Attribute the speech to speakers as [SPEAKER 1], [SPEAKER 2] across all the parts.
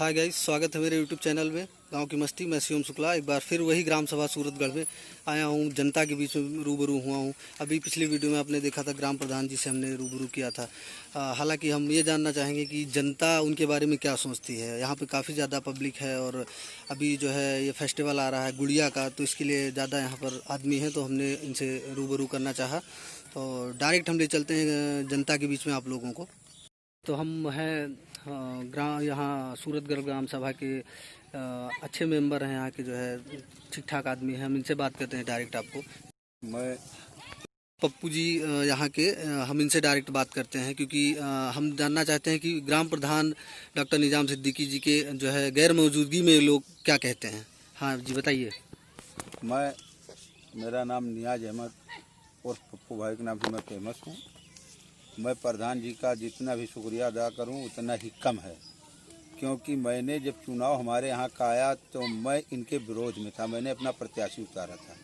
[SPEAKER 1] Hi guys, स्वागत है मेरे यूट्यूब चैनल में गांव की मस्ती। मैं शिवम शुक्ला एक बार फिर वही ग्राम सभा सूरतगढ़ में आया हूं, जनता के बीच में रूबरू हुआ हूं। अभी पिछली वीडियो में आपने देखा था ग्राम प्रधान जी से हमने रूबरू किया था। हालांकि हम ये जानना चाहेंगे कि जनता उनके बारे में क्या सोचती है। यहाँ पे काफ़ी ज़्यादा पब्लिक है और अभी जो है ये फेस्टिवल आ रहा है गुड़िया का, तो इसके लिए ज़्यादा यहाँ पर आदमी है, तो हमने इनसे रूबरू करना चाहा। तो डायरेक्ट हम ले चलते हैं जनता के बीच में आप लोगों को। तो हम हैं ग्राम यहाँ सूरतगढ़ ग्राम सभा के अच्छे मेंबर हैं, यहाँ के जो है ठीक ठाक आदमी हैं। हम इनसे बात करते हैं डायरेक्ट। आपको
[SPEAKER 2] मैं
[SPEAKER 1] पप्पू जी यहाँ के हम इनसे डायरेक्ट बात करते हैं, क्योंकि हम जानना चाहते हैं कि ग्राम प्रधान डॉक्टर निजाम सिद्दीकी जी के जो है गैर मौजूदगी में लोग क्या कहते हैं। हाँ जी, बताइए।
[SPEAKER 2] मेरा नाम नियाज अहमद और पप्पू भाई के नाम से मैं फेमस हूँ। मैं प्रधान जी का जितना भी शुक्रिया अदा करूँ उतना ही कम है, क्योंकि मैंने जब चुनाव हमारे यहाँ का आया तो मैं इनके विरोध में था। मैंने अपना प्रत्याशी उतारा था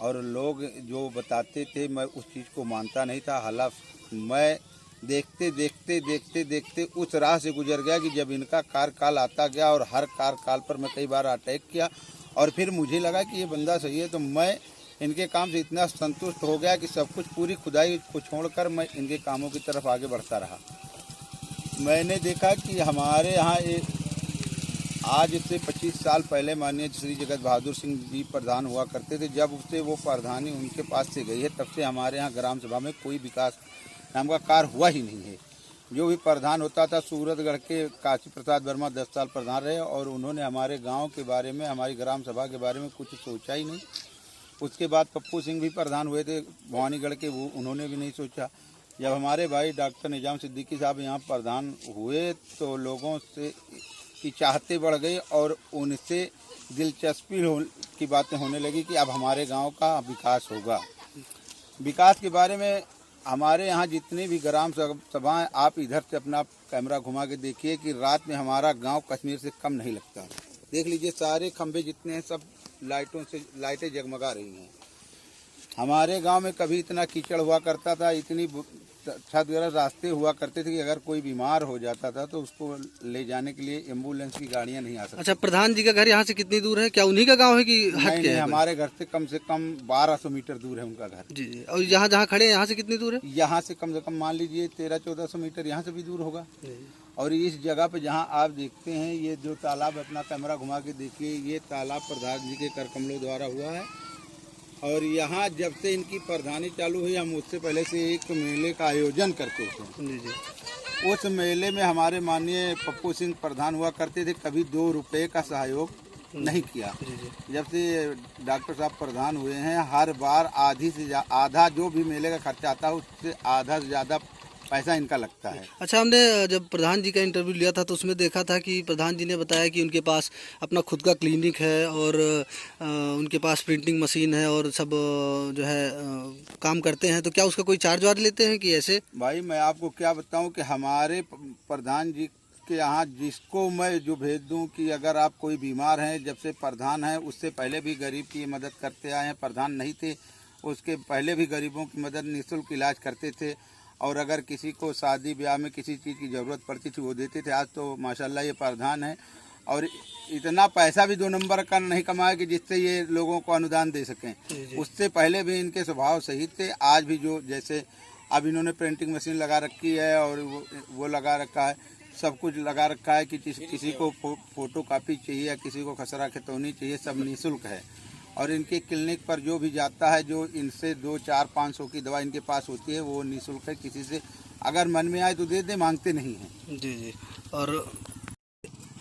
[SPEAKER 2] और लोग जो बताते थे मैं उस चीज़ को मानता नहीं था। हालांकि मैं देखते देखते देखते देखते उस राह से गुजर गया कि जब इनका कार्यकाल आता गया और हर कार्यकाल पर मैं कई बार अटैक किया और फिर मुझे लगा कि ये बंदा सही है, तो मैं इनके काम से इतना संतुष्ट हो गया कि सब कुछ पूरी खुदाई को छोड़कर मैं इनके कामों की तरफ आगे बढ़ता रहा। मैंने देखा कि हमारे यहाँ आज से 25 साल पहले माननीय श्री जगत बहादुर सिंह जी प्रधान हुआ करते थे। जब उससे वो प्रधानी उनके पास से गई है तब से हमारे यहाँ ग्राम सभा में कोई विकास नाम का कार्य हुआ ही नहीं है। जो भी प्रधान होता था, सूरतगढ़ के काशी प्रसाद वर्मा 10 साल प्रधान रहे और उन्होंने हमारे गांव के बारे में, हमारी ग्राम सभा के बारे में कुछ सोचा ही नहीं। उसके बाद पप्पू सिंह भी प्रधान हुए थे भवानीगढ़ के, वो उन्होंने भी नहीं सोचा। जब हमारे भाई डॉक्टर निजाम सिद्दीकी साहब यहाँ प्रधान हुए तो लोगों से की चाहते बढ़ गई और उनसे दिलचस्पी की बातें होने लगी कि अब हमारे गांव का विकास होगा। विकास के बारे में हमारे यहाँ जितनी भी ग्राम सभाएं, आप इधर से अपना कैमरा घुमा के देखिए कि रात में हमारा गांव कश्मीर से कम नहीं लगता। देख लीजिए, सारे खंभे जितने हैं सब लाइटें जगमगा रही हैं। हमारे गांव में कभी इतना कीचड़ हुआ करता था, इतनी क्षतिग्रस्त रास्ते हुआ करते थे कि अगर कोई बीमार हो जाता था तो उसको ले जाने के लिए एम्बुलेंस की गाड़ियां नहीं आ सकती।
[SPEAKER 1] अच्छा, प्रधान जी का घर यहाँ से कितनी दूर है? क्या उन्हीं का गांव है कि हट के है?
[SPEAKER 2] हमारे घर से कम 1200 मीटर दूर है उनका घर।
[SPEAKER 1] जी जी। और यहाँ जहाँ खड़े हैं यहाँ से कितनी दूर है?
[SPEAKER 2] यहाँ से कम मान लीजिए 1300-1400 मीटर यहाँ से भी दूर होगा। और इस जगह पे जहाँ आप देखते हैं ये जो तालाब, अपना कैमरा घुमा के देखिए, ये तालाब प्रधान जी के कर कमलों द्वारा हुआ है। और यहाँ जब से इनकी प्रधानी चालू हुई, हम उससे पहले से एक मेले का आयोजन करते थे।
[SPEAKER 1] जी जी।
[SPEAKER 2] उस मेले में हमारे माननीय पप्पू सिंह प्रधान हुआ करते थे, कभी 2 रुपये का सहयोग नहीं किया।
[SPEAKER 1] जी जी।
[SPEAKER 2] जब से डॉक्टर साहब प्रधान हुए हैं, हर बार आधी से आधा जो भी मेले का खर्चा आता है उससे आधा से ज़्यादा पैसा इनका लगता है।
[SPEAKER 1] अच्छा, हमने जब प्रधान जी का इंटरव्यू लिया था तो उसमें देखा था कि प्रधान जी ने बताया कि उनके पास अपना खुद का क्लिनिक है और उनके पास प्रिंटिंग मशीन है और सब जो है काम करते हैं। तो क्या उसका कोई चार्ज वार्ज लेते हैं कि ऐसे?
[SPEAKER 2] भाई मैं आपको क्या बताऊं कि हमारे प्रधान जी के यहाँ जिसको मैं जो भेज दूं कि अगर आप कोई बीमार हैं, जब से प्रधान हैं उससे पहले भी गरीब की मदद करते आए हैं। प्रधान नहीं थे उसके पहले भी गरीबों की मदद, निःशुल्क इलाज करते थे। और अगर किसी को शादी ब्याह में किसी चीज़ की ज़रूरत पड़ती थी वो देते थे। आज तो माशाल्लाह ये प्रधान है और इतना पैसा भी 2 नंबर का नहीं कमाया कि जिससे ये लोगों को अनुदान दे सकें। उससे पहले भी इनके स्वभाव सही थे। आज भी जो जैसे अब इन्होंने प्रिंटिंग मशीन लगा रखी है और वो लगा रखा है, सब कुछ लगा रखा है कि किसी को फ़ोटो कापी चाहिए या किसी को खसरा खितौनी चाहिए, सब निःशुल्क है। और इनके क्लिनिक पर जो भी जाता है, जो इनसे 2, 4, 500 की दवा इनके पास होती है वो निःशुल्क है। किसी से अगर मन में आए तो दे दे, मांगते नहीं हैं।
[SPEAKER 1] जी जी। और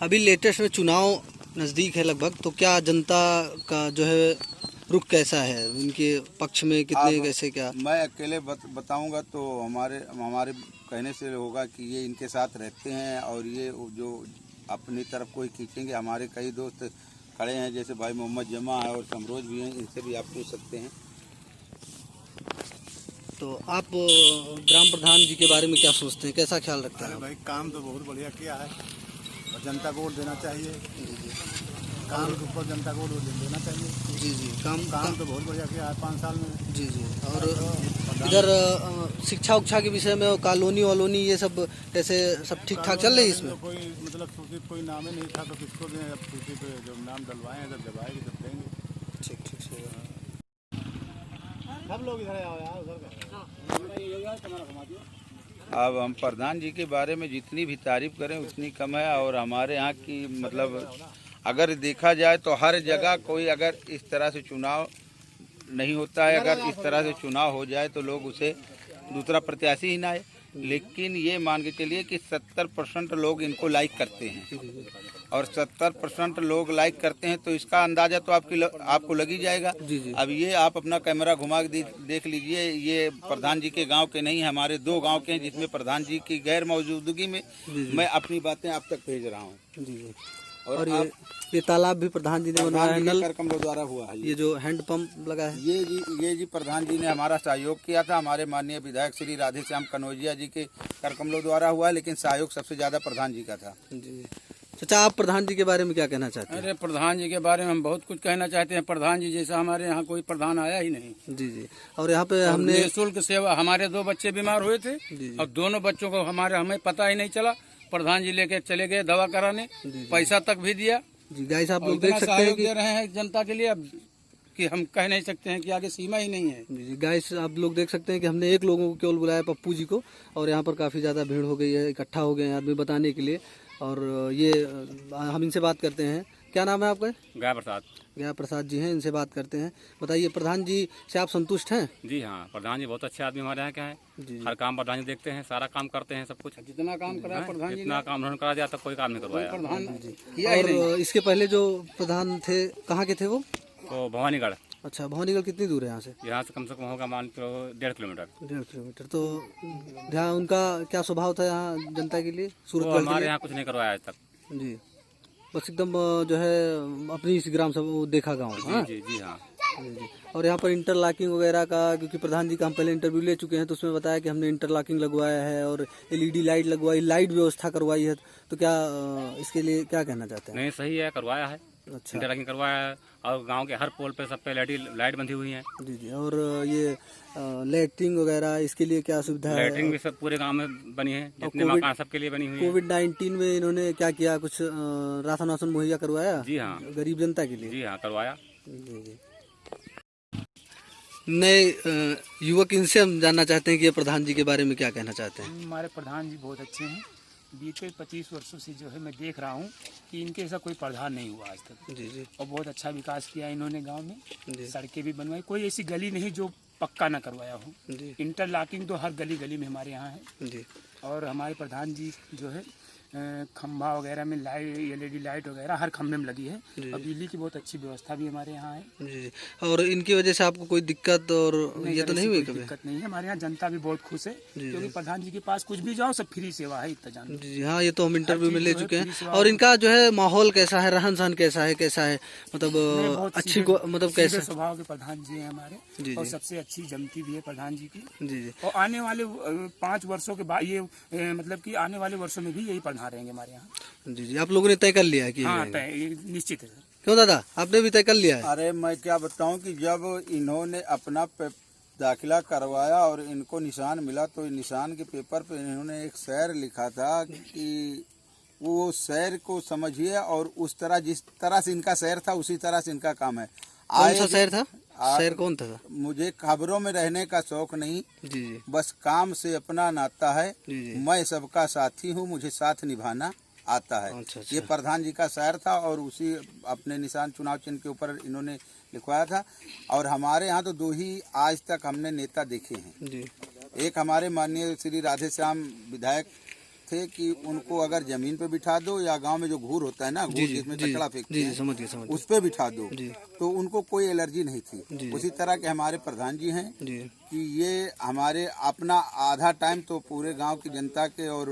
[SPEAKER 1] अभी लेटेस्ट में चुनाव नज़दीक है लगभग, तो क्या जनता का जो है रुख कैसा है? उनके पक्ष में कितने कैसे क्या?
[SPEAKER 2] मैं अकेले बताऊंगा तो हमारे कहने से होगा कि ये इनके साथ रहते हैं और ये जो अपनी तरफ कोई खींचेंगे। हमारे कई दोस्त खड़े हैं, जैसे भाई मोहम्मद जमा है और समरोज भी हैं, इनसे भी आप पूछ सकते हैं।
[SPEAKER 1] तो आप ग्राम प्रधान जी के बारे में क्या सोचते हैं, कैसा ख्याल रखते हैं?
[SPEAKER 3] भाई काम तो बहुत बढ़िया किया है और जनता को वोट देना चाहिए। काम के ऊपर जनता को वोट देना चाहिए।
[SPEAKER 1] जी जी, काम
[SPEAKER 3] तो बहुत बढ़िया किया है 5 साल में।
[SPEAKER 1] जी जी। और इधर शिक्षा उक्षा के विषय में कॉलोनी वालोनी ये सब कैसे, सब ठीक ठाक चल रही है इसमें?
[SPEAKER 3] तो कोई मतलब सूचित कोई नाम ही नहीं था, तो किसको दें? अब सूची पे जब नाम डलवाएं, जब आएगी तब देंगे।
[SPEAKER 1] ठीक ठीक से।
[SPEAKER 3] सब लोग इधर आओ यार, उधर
[SPEAKER 2] अब हम प्रधान जी के बारे में जितनी भी तारीफ करें उतनी कम है। और हमारे यहाँ की मतलब अगर देखा जाए तो हर जगह कोई अगर इस तरह से चुनाव नहीं होता है, अगर इस तरह से चुनाव हो जाए तो लोग उसे दूसरा प्रत्याशी ही ना है। लेकिन ये मान के चलिए कि 70% लोग इनको लाइक करते हैं, और 70% लोग लाइक करते हैं तो इसका अंदाजा तो आपको लग ही जाएगा।
[SPEAKER 1] जी जी।
[SPEAKER 2] अब ये आप अपना कैमरा घुमा के देख लीजिए, ये प्रधान जी के गांव के नहीं, हमारे 2 गांव के हैं जिसमें प्रधान जी की गैर मौजूदगी में मैं अपनी बातें आप तक भेज रहा हूँ।
[SPEAKER 1] जी जी।
[SPEAKER 2] और
[SPEAKER 1] ये तालाब भी प्रधान जी ने बनवाया है, नल
[SPEAKER 2] कर कमलों द्वारा हुआ है।
[SPEAKER 1] ये जो हैंड पंप लगा है,
[SPEAKER 2] ये जी प्रधान जी ने हमारा सहयोग किया था, हमारे माननीय विधायक श्री राधेश्याम कनौजिया जी के कर कमलों द्वारा हुआ है, लेकिन सहयोग सबसे ज्यादा प्रधान जी का था।
[SPEAKER 1] जी। चाचा, आप प्रधान जी के बारे में क्या कहना चाहते हैं?
[SPEAKER 4] अरे प्रधान जी के बारे में हम बहुत कुछ कहना चाहते हैं। प्रधान जी जैसा हमारे यहाँ कोई प्रधान आया ही नहीं।
[SPEAKER 1] जी जी। और यहाँ पे हमने
[SPEAKER 4] निःशुल्क सेवा, हमारे 2 बच्चे बीमार हुए थे और दोनों बच्चों को हमें पता ही नहीं चला, प्रधान जी लेके चले गए दवा कराने, पैसा तक भी दिया।
[SPEAKER 1] जी गाइस, आप लोग
[SPEAKER 4] इतना
[SPEAKER 1] देख सकते हैं
[SPEAKER 4] सहयोग
[SPEAKER 1] कि
[SPEAKER 4] दे रहे हैं जनता के लिए अब कि हम कह नहीं सकते हैं कि आगे सीमा ही नहीं है।
[SPEAKER 1] जी गाइस, आप लोग देख सकते हैं कि हमने एक लोगों को केवल बुलाया, पप्पू जी को, और यहाँ पर काफ़ी ज़्यादा भीड़ हो गई है, इकट्ठा हो गए हैं आदमी बताने के लिए। और ये हम इनसे बात करते हैं। क्या नाम है आपका?
[SPEAKER 4] गया प्रसाद।
[SPEAKER 1] गया प्रसाद जी हैं, इनसे बात करते हैं। बताइए, प्रधान जी से आप संतुष्ट हैं?
[SPEAKER 5] जी हाँ, प्रधान जी बहुत अच्छे आदमी हमारे यहाँ के हैं।
[SPEAKER 1] जी।
[SPEAKER 5] हर काम प्रधान जी देखते हैं, सारा काम करते हैं, सब कुछ।
[SPEAKER 4] जितना काम कराया प्रधान जी
[SPEAKER 5] जितना काम उन्होंने करा दिया तब कोई काम नहीं करवाया।
[SPEAKER 4] प्रधान
[SPEAKER 1] और इसके पहले जो प्रधान थे, कहाँ के थे वो?
[SPEAKER 5] तो भवानीगढ़,
[SPEAKER 1] अच्छा, भवानीगढ़ कितनी दूर है यहाँ से?
[SPEAKER 5] यहाँ से कम होगा मान के 1.5 किलोमीटर।
[SPEAKER 1] 1.5 किलोमीटर। तो यहाँ उनका क्या स्वभाव था यहाँ जनता के लिए,
[SPEAKER 5] वो
[SPEAKER 1] सूरतगढ़ के
[SPEAKER 5] हमारे
[SPEAKER 1] लिए?
[SPEAKER 5] यहाँ कुछ नहीं करवाया आज तक।
[SPEAKER 1] जी, बस एकदम जो है अपनी इस ग्राम सभा वो देखा गाँव। हाँ
[SPEAKER 5] जी जी हाँ।
[SPEAKER 1] जी। और यहाँ पर इंटरलॉकिंग वगैरह का, क्योंकि प्रधान जी का हम पहले इंटरव्यू ले चुके हैं, तो उसमें बताया कि हमने इंटरलॉकिंग लगवाया है और LED लाइट लगवाई, लाइट व्यवस्था करवाई है। तो क्या इसके लिए क्या कहना चाहते हैं?
[SPEAKER 5] नहीं, सही है, करवाया है,
[SPEAKER 1] अच्छा।
[SPEAKER 5] इंटरलॉकिंग करवाया है, और गांव के हर पोल पे सब पे लाइट बंधी हुई है।
[SPEAKER 1] जी जी। और ये लैट्रिन वगैरह, इसके लिए क्या सुविधा है?
[SPEAKER 5] लैट्रिन भी सब पूरे गांव में बनी है, जितने मकान सबके लिए बनी हुई है।
[SPEAKER 1] कोविड-19 में इन्होंने क्या किया, कुछ राशन वासन मुहैया करवाया?
[SPEAKER 5] जी हाँ,
[SPEAKER 1] गरीब जनता के लिए?
[SPEAKER 5] जी हाँ, करवाया।
[SPEAKER 1] जी जी। नए युवक, इनसे हम जानना चाहते हैं कि ये प्रधान जी के बारे में क्या कहना चाहते हैं।
[SPEAKER 6] हमारे प्रधान जी बहुत अच्छे हैं। बीते 25 वर्षों से जो है मैं देख रहा हूँ कि इनके ऐसा कोई प्रधान नहीं हुआ आज तक।
[SPEAKER 1] जी जी।
[SPEAKER 6] और बहुत अच्छा विकास किया इन्होंने गांव में।
[SPEAKER 1] जी।
[SPEAKER 6] सड़कें भी बनवाई, कोई ऐसी गली नहीं जो पक्का ना करवाया हो।
[SPEAKER 1] जी
[SPEAKER 6] इंटरलॉकिंग तो हर गली गली में हमारे यहाँ है।
[SPEAKER 1] जी।
[SPEAKER 6] और हमारे प्रधान जी जो है खंभा वगैरह में लाइट, LED लाइट वगैरह हर खंभे में लगी है। और बिजली की बहुत अच्छी व्यवस्था भी हमारे यहाँ है।
[SPEAKER 1] जी जी। और इनकी वजह से आपको कोई दिक्कत और ये तो नहीं हुई कभी?
[SPEAKER 6] दिक्कत नहीं है, हमारे यहाँ जनता भी बहुत खुश है, क्योंकि प्रधान जी के पास कुछ भी जाओ सब फ्री सेवा है, इतना जान।
[SPEAKER 1] जी हाँ, ये तो हम इंटरव्यू में ले
[SPEAKER 6] जो है
[SPEAKER 1] चुके
[SPEAKER 6] फ्री
[SPEAKER 1] हैं।
[SPEAKER 6] सेवा
[SPEAKER 1] और इनका जो है माहौल कैसा है, रहन सहन कैसा है, मतलब
[SPEAKER 6] बहुत
[SPEAKER 1] अच्छी
[SPEAKER 6] सीधे-
[SPEAKER 1] मतलब
[SPEAKER 6] सीधे
[SPEAKER 1] कैसा?
[SPEAKER 6] स्वभाव के प्रधान जी हैं हमारे।
[SPEAKER 1] जी
[SPEAKER 6] और
[SPEAKER 1] जी।
[SPEAKER 6] सबसे अच्छी जमती भी है प्रधान जी की।
[SPEAKER 1] जी जी।
[SPEAKER 6] और आने वाले 5 वर्षों के बाद ये मतलब कि आने वाले वर्षों में भी यही प्रधान रहेंगे हमारे यहाँ।
[SPEAKER 1] जी जी। आप लोगों ने तय कर लिया है कि
[SPEAKER 6] हाँ, ये निश्चित है।
[SPEAKER 1] क्यों दादा, आपने भी तय कर लिया है?
[SPEAKER 2] अरे मैं क्या बताऊं कि जब इन्होंने अपना दाखिला करवाया और इनको निशान मिला, तो निशान के पेपर पे इन्होंने एक शेर लिखा था कि वो शेर को समझिए, और उस तरह जिस तरह से इनका शेर था उसी तरह से इनका काम है।
[SPEAKER 1] कौन सा शहर था? शहर कौन था?
[SPEAKER 2] मुझे खबरों में रहने का शौक नहीं,
[SPEAKER 1] जी जी।
[SPEAKER 2] बस काम से अपना नाता है।
[SPEAKER 1] जी जी।
[SPEAKER 2] मैं सबका साथी हूँ, मुझे साथ निभाना आता है।
[SPEAKER 1] अच्छा, अच्छा।
[SPEAKER 2] ये प्रधान जी का शायर था, और उसी अपने निशान चुनाव चिन्ह के ऊपर इन्होंने लिखवाया था। और हमारे यहाँ तो 2 ही आज तक हमने नेता देखे हैं।
[SPEAKER 1] जी।
[SPEAKER 2] एक हमारे माननीय श्री राधेश्याम विधायक थे कि उनको अगर जमीन पे बिठा दो, या गांव में जो घूर होता है ना, घूर जिसमें कचड़ा फेंकते
[SPEAKER 1] जी
[SPEAKER 2] हैं,
[SPEAKER 1] जी, समझ गए।
[SPEAKER 2] उस पे बिठा दो,
[SPEAKER 1] जी।
[SPEAKER 2] तो उनको कोई एलर्जी नहीं
[SPEAKER 1] जी।
[SPEAKER 2] थी। उसी तरह के हमारे प्रधान जी हैं
[SPEAKER 1] जी।
[SPEAKER 2] कि ये हमारे अपना आधा टाइम तो पूरे गांव की जनता के और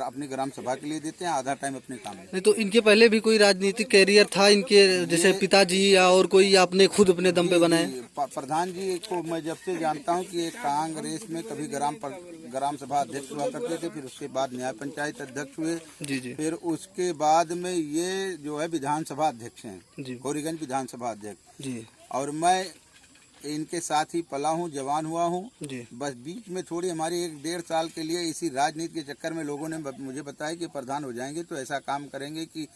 [SPEAKER 2] अपनी ग्राम सभा के लिए देते हैं, आधा टाइम अपने काम में।
[SPEAKER 1] नहीं तो इनके पहले भी कोई राजनीतिक कैरियर था इनके, जैसे पिताजी या और कोई, या आपने खुद अपने दम पे बनाए?
[SPEAKER 2] प्रधान जी को मैं जब से जानता हूं कि ये कांग्रेस में कभी ग्राम सभा अध्यक्ष हुआ करते थे, फिर उसके बाद न्याय पंचायत अध्यक्ष हुए,
[SPEAKER 1] जी जी
[SPEAKER 2] फिर उसके बाद में ये जो है विधानसभा अध्यक्ष हैं,
[SPEAKER 1] जी
[SPEAKER 2] गौरीगंज विधानसभा अध्यक्ष।
[SPEAKER 1] जी
[SPEAKER 2] और मैं इनके साथ ही पला हूँ, जवान हुआ हूँ।
[SPEAKER 1] जी
[SPEAKER 2] बस बीच में थोड़ी हमारी 1-1.5 साल के लिए इसी राजनीति के चक्कर में लोगों ने मुझे बताया कि प्रधान हो जाएंगे तो ऐसा काम करेंगे कि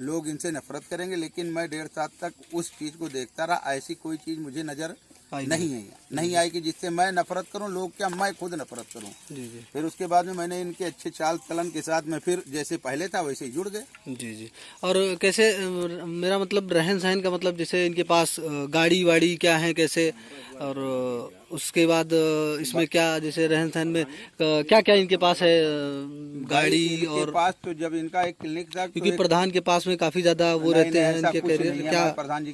[SPEAKER 2] लोग इनसे नफरत करेंगे, लेकिन मैं 1.5 साल तक उस चीज को देखता रहा। ऐसी कोई चीज मुझे नजर नहीं आई कि जिससे मैं नफरत करूं, लोग क्या मैं खुद नफरत करूं।
[SPEAKER 1] जी जी
[SPEAKER 2] फिर उसके बाद में मैंने इनके अच्छे चाल चलन के साथ में फिर जैसे पहले था वैसे ही जुड़ गए।
[SPEAKER 1] जी जी। और कैसे, मेरा मतलब रहन सहन का मतलब, जैसे इनके पास गाड़ी वाड़ी क्या है कैसे, और उसके बाद इसमें क्या, जैसे रहन सहन में क्या क्या इनके पास है, गाड़ी
[SPEAKER 2] इनके
[SPEAKER 1] और
[SPEAKER 2] पास तो जब इनका एक क्लिनिक था,
[SPEAKER 1] क्योंकि प्रधान के पास में काफी ज्यादा वो रहते हैं इनके कैरियर क्या?
[SPEAKER 2] हमारे प्रधान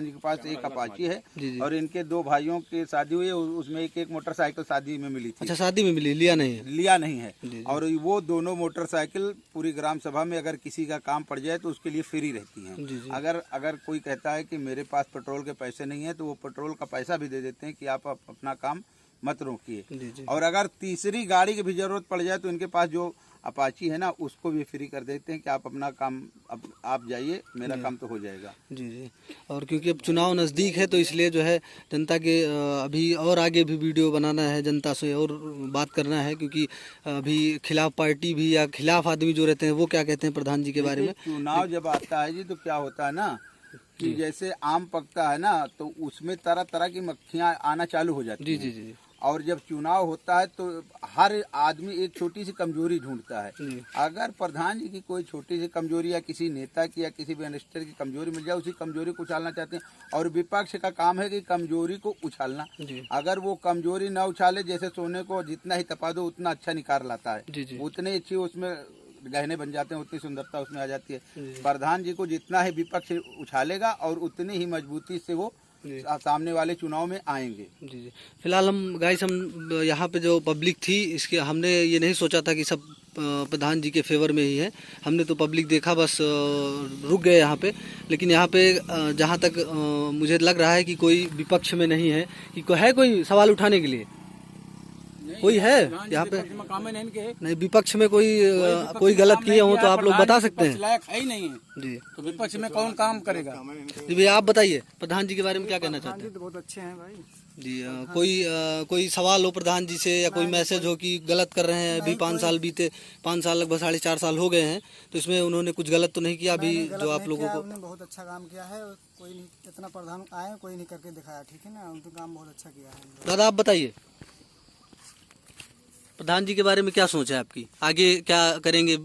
[SPEAKER 2] जी के पास एक अपाची है।
[SPEAKER 1] जी जी।
[SPEAKER 2] और इनके 2 भाइयों की शादी हुई है, उसमें एक मोटरसाइकिल शादी में मिली थी।
[SPEAKER 1] अच्छा, शादी में मिली, लिया नहीं है?
[SPEAKER 2] लिया नहीं है।
[SPEAKER 1] जी जी।
[SPEAKER 2] और वो दोनों मोटरसाइकिल पूरी ग्राम सभा में अगर किसी का काम पड़ जाए तो उसके लिए फ्री रहती हैं।
[SPEAKER 1] जी जी।
[SPEAKER 2] अगर कोई कहता है कि मेरे पास पेट्रोल के पैसे नहीं है तो वो पेट्रोल का पैसा भी दे देते हैं कि आप अपना काम मत रोकिए।
[SPEAKER 1] जी जी।
[SPEAKER 2] और अगर तीसरी गाड़ी की भी जरूरत पड़ जाए तो इनके पास जो अपाची है ना, उसको भी फ्री कर देते हैं कि आप अपना काम आप जाइए, मेरा काम तो हो जाएगा।
[SPEAKER 1] जी जी। और क्योंकि अब चुनाव नज़दीक है तो इसलिए जो है जनता के अभी और आगे भी वीडियो बनाना है, जनता से और बात करना है, क्योंकि अभी खिलाफ पार्टी भी या खिलाफ आदमी जो रहते हैं वो क्या कहते हैं प्रधान जी के बारे में।
[SPEAKER 2] चुनाव जब आता है जी तो क्या होता है ना कि जैसे आम पकता है ना तो उसमें तरह तरह की मक्खियाँ आना चालू हो जाती
[SPEAKER 1] जी
[SPEAKER 2] हैं।
[SPEAKER 1] जी जी।
[SPEAKER 2] और जब चुनाव होता है तो हर आदमी एक छोटी सी कमजोरी ढूंढता है।
[SPEAKER 1] जी।
[SPEAKER 2] अगर प्रधान जी की कोई छोटी सी कमजोरी या किसी नेता की या किसी मिनिस्टर की कमजोरी मिल जाए, उसी कमजोरी को उछालना चाहते हैं। और विपक्ष का काम है कि कमजोरी को उछालना।
[SPEAKER 1] जी।
[SPEAKER 2] अगर वो कमजोरी ना उछाले, जैसे सोने को जितना ही तपा दो उतना अच्छा निकाल लाता है,
[SPEAKER 1] जी जी।
[SPEAKER 2] उतने अच्छी उसमें गहने बन जाते हैं, उतनी सुंदरता उसमें आ जाती है। प्रधान जी को जितना ही विपक्ष उछालेगा और उतनी ही मजबूती से वो सामने वाले चुनाव में आएंगे।
[SPEAKER 1] जी जी। फिलहाल हम यहाँ पे जो पब्लिक थी, इसके हमने ये नहीं सोचा था कि सब प्रधान जी के फेवर में ही है। हमने तो पब्लिक देखा, बस रुक गए यहाँ पे। लेकिन यहाँ पे जहाँ तक मुझे लग रहा है कि कोई विपक्ष में नहीं है, कि है कोई सवाल उठाने के लिए कोई है यहाँ पे? नहीं, विपक्ष में कोई गलत किए हो तो आप लोग बता सकते हैं।
[SPEAKER 4] लायक है ही नहीं है
[SPEAKER 1] जी
[SPEAKER 4] तो विपक्ष में कौन काम करेगा?
[SPEAKER 1] जी भैया, आप बताइए प्रधान जी के बारे में क्या कहना चाहते हैं?
[SPEAKER 6] तो बहुत अच्छे हैं भाई
[SPEAKER 1] जी। कोई सवाल हो प्रधान जी से, या कोई मैसेज हो कि गलत कर रहे हैं? अभी 5 साल बीते, 5 साल लगभग 4.5 साल हो गए हैं, तो इसमें उन्होंने कुछ गलत तो नहीं किया अभी जो आप लोगों को?
[SPEAKER 7] उन्होंने बहुत अच्छा काम किया है। कोई नहीं, इतना प्रधान आए कोई नहीं करके दिखाया, ठीक है ना, उनका काम बहुत अच्छा किया है।
[SPEAKER 1] दादा, आप बताइए प्रधान जी के बारे में क्या सोच है आपकी? आगे क्या करेंगे?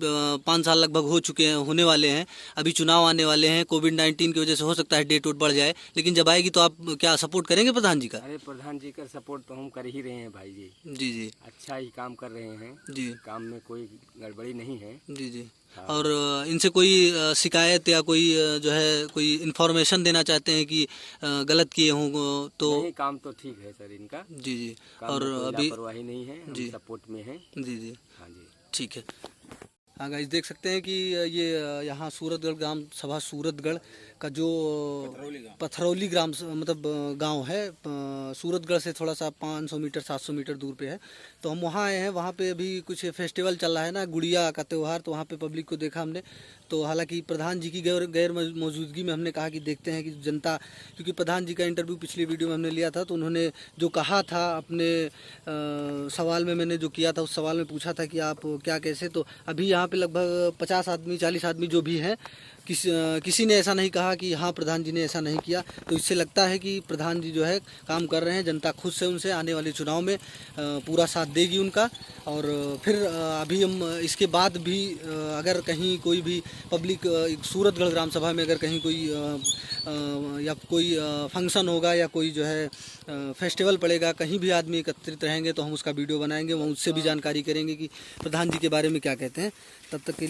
[SPEAKER 1] 5 साल लगभग हो चुके हैं, होने वाले हैं, अभी चुनाव आने वाले हैं। कोविड-19 की वजह से हो सकता है डेट बढ़ जाए, लेकिन जब आएगी तो आप क्या सपोर्ट करेंगे प्रधान जी का?
[SPEAKER 8] अरे प्रधान जी का सपोर्ट तो हम कर ही रहे हैं भाई जी।
[SPEAKER 1] जी जी।
[SPEAKER 8] अच्छा ही काम कर रहे हैं
[SPEAKER 1] जी।
[SPEAKER 8] काम में कोई गड़बड़ी नहीं है।
[SPEAKER 1] जी जी। और इनसे कोई शिकायत या कोई जो है कोई इन्फॉर्मेशन देना चाहते हैं कि गलत किए हों तो?
[SPEAKER 8] नहीं, काम तो ठीक है सर इनका।
[SPEAKER 1] जी जी।
[SPEAKER 8] और
[SPEAKER 1] अभी
[SPEAKER 8] लापरवाही नहीं है, हम
[SPEAKER 1] जी
[SPEAKER 8] सपोर्ट में है।
[SPEAKER 1] जी जी।
[SPEAKER 8] हाँ जी,
[SPEAKER 1] ठीक है। हाँ गाइस, देख सकते हैं कि ये यहाँ सूरतगढ़ ग्राम सभा सूरतगढ़ का जो पथरौली ग्राम मतलब गांव है, सूरतगढ़ से थोड़ा सा 500 मीटर 700 मीटर दूर पे है। तो हम वहाँ आए हैं। वहाँ पे अभी कुछ फेस्टिवल चल रहा है ना, गुड़िया का त्यौहार, तो वहाँ पे पब्लिक को देखा हमने। तो हालांकि प्रधान जी की गैर मौजूदगी में हमने कहा कि देखते हैं कि जनता, क्योंकि प्रधान जी का इंटरव्यू पिछली वीडियो में हमने लिया था, तो उन्होंने जो कहा था अपने सवाल में, मैंने जो किया था उस सवाल में पूछा था कि आप क्या कैसे, तो अभी यहाँ पे लगभग 50 आदमी 40 आदमी जो भी हैं, किसी ने ऐसा नहीं कहा कि हाँ प्रधान जी ने ऐसा नहीं किया। तो इससे लगता है कि प्रधान जी जो है काम कर रहे हैं, जनता खुद से उनसे आने वाले चुनाव में पूरा साथ देगी उनका। और फिर अभी हम इसके बाद भी अगर कहीं कोई भी पब्लिक सूरतगढ़ ग्राम सभा में अगर कहीं कोई या कोई फंक्शन होगा या कोई जो है फेस्टिवल पड़ेगा, कहीं भी आदमी एकत्रित रहेंगे तो हम उसका वीडियो बनाएंगे, वहाँ उससे भी जानकारी करेंगे कि प्रधान जी के बारे में क्या कहते हैं। तब तक के लिए